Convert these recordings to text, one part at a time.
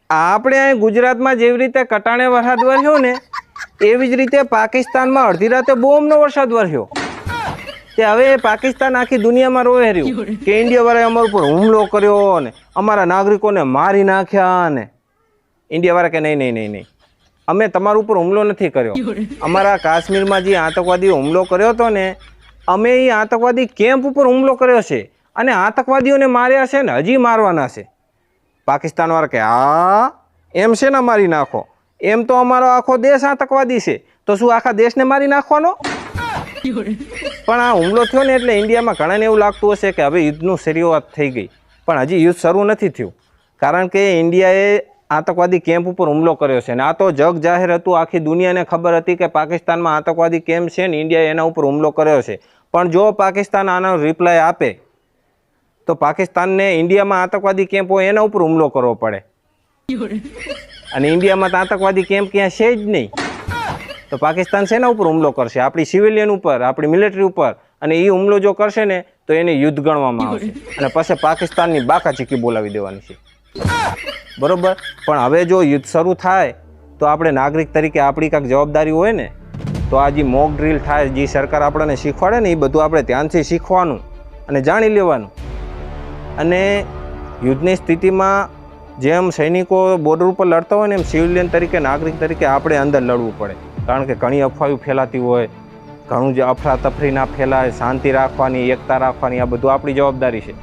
આપણે અહીં ગુજરાતમાં જેવી રીતે કટાણે વરસાદ વરસ્યો ને એવી જ રીતે પાકિસ્તાનમાં અડધી રાતે બોમ્બનો વરસાદ વરસ્યો. તે હવે પાકિસ્તાન આખી દુનિયામાં રોવે રહ્યું કે ઇન્ડિયાવાળાએ અમારા ઉપર હુમલો કર્યો ને અમારા નાગરિકોને મારી નાખ્યા ને. ઇન્ડિયાવાળા કે નહીં નહીં નહીં નહીં, અમે તમારા ઉપર હુમલો નથી કર્યો. અમારા કાશ્મીરમાં જે આતંકવાદીઓ હુમલો કર્યો હતો ને, અમે એ આતંકવાદી કેમ્પ ઉપર હુમલો કર્યો છે અને આતંકવાદીઓને માર્યા છે ને હજી મારવાના છે. પાકિસ્તાનવાળા કે હા એમ છે ને મારી નાખો. એમ તો અમારો આખો દેશ આતંકવાદી છે, તો શું આખા દેશને મારી નાખવાનો? પણ આ હુમલો થયો ને એટલે ઇન્ડિયામાં ઘણાને એવું લાગતું હશે કે હવે યુદ્ધનું શરૂઆત થઈ ગઈ, પણ હજી યુદ્ધ શરૂ નથી થયું. કારણ કે ઇન્ડિયાએ આતંકવાદી કેમ્પ ઉપર હુમલો કર્યો છે ને આ તો જગ જાહેર હતું, આખી દુનિયાને ખબર હતી કે પાકિસ્તાનમાં આતંકવાદી કેમ્પ છે ને ઇન્ડિયાએ એના ઉપર હુમલો કર્યો છે. પણ જો પાકિસ્તાન આનો રિપ્લાય આપે તો પાકિસ્તાનને ઇન્ડિયામાં આતંકવાદી કેમ્પ હોય એના ઉપર હુમલો કરવો પડે, અને ઇન્ડિયામાં તો આતંકવાદી કેમ્પ ક્યાં છે જ નહીં. તો પાકિસ્તાન શેના ઉપર હુમલો કરશે? આપણી સિવિલિયન ઉપર, આપણી મિલિટરી ઉપર. અને એ હુમલો જો કરશે ને તો એને યુદ્ધ ગણવામાં આવશે અને પછી પાકિસ્તાનની બાકાચીકી બોલાવી દેવાની છે, બરોબર? પણ હવે જો યુદ્ધ શરૂ થાય તો આપણે નાગરિક તરીકે આપણી કાંઈક જવાબદારી હોય ને, તો આ જે મોક ડ્રીલ થાય, જે સરકાર આપણને શીખવાડે ને, એ બધું આપણે ધ્યાનથી શીખવાનું અને જાણી લેવાનું. અને યુદ્ધની સ્થિતિમાં જેમ સૈનિકો બોર્ડર ઉપર લડતા હોય ને, એમ સિવિલિયન તરીકે, નાગરિક તરીકે આપણે અંદર લડવું પડે. કારણ કે ઘણી અફવાઓ ફેલાતી હોય, ઘણું જે અફરાતફરી ના ફેલાય, શાંતિ રાખવાની, એકતા રાખવાની, આ બધું આપણી જવાબદારી છે.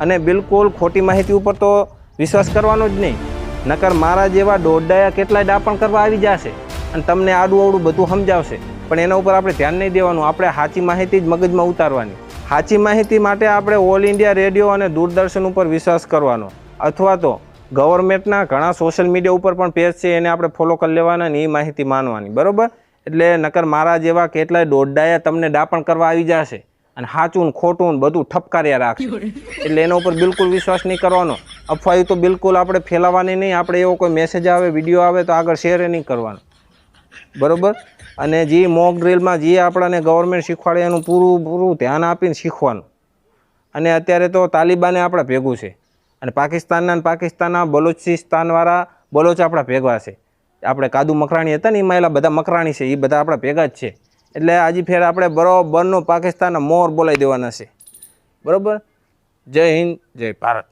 અને બિલકુલ ખોટી માહિતી ઉપર તો વિશ્વાસ કરવાનો જ નહીં, નકર મારા જેવા દોડડાયા કેટલાય ડાપણ કરવા આવી જશે અને તમને આડું અવડું બધું સમજાવશે, પણ એના ઉપર આપણે ધ્યાન નહીં દેવાનું. આપણે સાચી માહિતી જ મગજમાં ઉતારવાની. સાચી માહિતી માટે આપણે ઓલ ઇન્ડિયા રેડિયો અને દૂરદર્શન ઉપર વિશ્વાસ કરવાનો, અથવા તો ગવર્મેન્ટના ઘણા સોશિયલ મીડિયા ઉપર પણ પેજ છે, એને આપણે ફોલો કરી લેવાના ને એ માહિતી માનવાની, બરાબર? એટલે નકર મારા જેવા કેટલાય દોડડાયા તમને ડાપણ કરવા આવી જશે અને સાચું ને ખોટું ને બધું ઠપકાર્યા રાખશે. એટલે એના ઉપર બિલકુલ વિશ્વાસ નહીં કરવાનો. અફવાઓ તો બિલકુલ આપણે ફેલાવાની નહીં. આપણે એવો કોઈ મેસેજ આવે, વિડીયો આવે તો આગળ શેર નહીં કરવાનો, બરાબર? અને જે મોક ડ્રીલમાં જે આપણને ગવર્મેન્ટ શીખવાડે એનું પૂરું ધ્યાન આપીને શીખવાનું. અને અત્યારે તો તાલિબાને આપણા ભેગું છે અને પાકિસ્તાનના બલોચિસ્તાનવાળા બલોચ આપણા ભેગા છે. આપણે કાદુ મકરાણી હતા ને એમાં એલા બધા મકરાણી છે, એ બધા આપણા ભેગા જ છે. એટલે આજે ફેર આપણે બરોબરનો પાકિસ્તાનના મોર બોલાવી દેવાના છે, બરાબર? જય હિન્દ, જય ભારત.